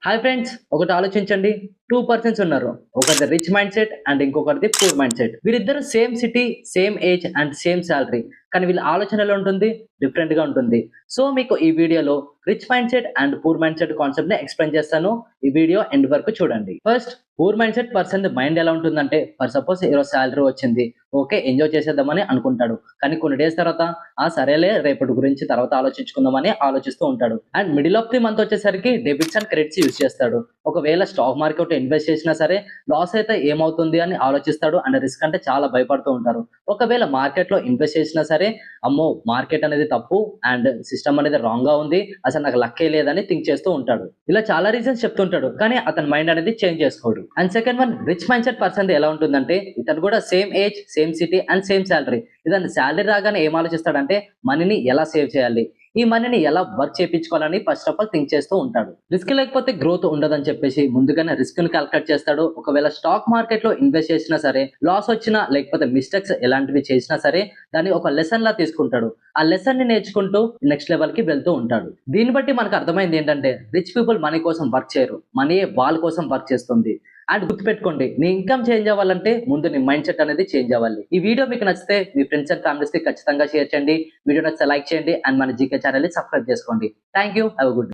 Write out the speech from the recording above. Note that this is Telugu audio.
హాయ్ ఫ్రెండ్స్, ఒకటి ఆలోచించండి. 2 పర్సన్స్ ఉన్నారు. ఒకరిది రిచ్ మైండ్ సెట్ అండ్ ఇంకొకరిది పూర్ మైండ్ సెట్. వీరిద్దరు same city, same age and same salary. కానీ వీళ్ళ ఆలోచన ఎలా ఉంటుంది? డిఫరెంట్ గా ఉంటుంది. సో మీకు ఈ వీడియోలో rich mind set and poor mind set concept ని ఎక్స్ప్లెయిన్ చేస్తాను. ఈ వీడియో ఎండ్ వరకు చూడండి. First, poor mind set person mind ఎలా ఉంటుందంటే, ఫర్ సపోజ్ ఈరోజు శాలరీ వచ్చింది, ఓకే ఎంజాయ్ చేసేద్దామని అనుకుంటాడు. కానీ కొన్ని డేస్ తర్వాత సరేలే రేపటి గురించి తర్వాత ఆలోచించుకుందామని ఆలోచిస్తూ ఉంటాడు. And middle of the month వచ్చేసరికి డెబిట్స్ అండ్ క్రెడిట్స్ యూజ్ చేస్తాడు. ఒకవేళ స్టాక్ మార్కెట్ ఇన్వెస్ట్ చేసినా సరే లాస్ అయితే ఏమవుతుంది అని ఆలోచిస్తాడు. అండ్ రిస్క్ అంటే చాలా భయపడుతూ ఉంటారు. ఒకవేళ మార్కెట్ లో ఇన్వెస్ట్ చేసినా సరే, అమ్మో మార్కెట్ అనేది తప్పు అండ్ సిస్టమ్ అనేది రాంగ్ గా ఉంది, అసలు నాకు లక్కే లేదని థింక్ చేస్తూ ఉంటాడు. ఇలా చాలా రీజన్స్ చెప్తుంటాడు, కానీ అతని మైండ్ అనేది చేంజ్ చేసుకోడు. And second one, rich mind set person ఎలా ఉంటుందంటే, ఇతను కూడా same age, same city and same salary. ఇతను శాలరీ రాగానే ఏం ఆలోచిస్తాడంటే, మనీని ఎలా సేవ్ చేయాలి, ఈ మనీని ఎలా వర్క్ చేయించుకోవాలని ఫస్ట్ ఆఫ్ ఆల్ థింక్ చేస్తూ ఉంటాడు. రిస్క్ లేకపోతే గ్రోత్ ఉండదని చెప్పేసి ముందుగానే రిస్క్ ని క్యాల్కులేట్ చేస్తాడు. ఒకవేళ స్టాక్ మార్కెట్ లో ఇన్వెస్ట్ చేసినా సరే, లాస్ వచ్చినా లేకపోతే మిస్టేక్స్ ఎలాంటివి చేసినా సరే, దాన్ని ఒక లెసన్ లా తీసుకుంటాడు. ఆ లెసన్ ని నేర్చుకుంటూ నెక్స్ట్ లెవెల్ కి వెళ్తూ ఉంటాడు. దీన్ని బట్టి మనకు అర్థమైంది ఏంటంటే, రిచ్ పీపుల్ మనీ కోసం వర్క్ చేయరు, మనీ వాళ్ళ కోసం వర్క్ చేస్తుంది. అండ్ గుర్తుపెట్టుకోండి, నీ ఇన్కమ్ చేంజ్ అవ్వాలంటే ముందు నీ మైండ్ సెట్ అనేది చేంజ్ అవ్వాలి. ఈ వీడియో మీకు నచ్చితే మీ ఫ్రెండ్స్ అండ్ ఫ్యామిలీస్ కి ఖచ్చితంగా షేర్ చేయండి. వీడియో నచ్చితే లైక్ చేయండి అండ్ మన జీకే ఛానల్ ని సబ్స్క్రైబ్ చేసుకోండి. Thank you. Have a good day.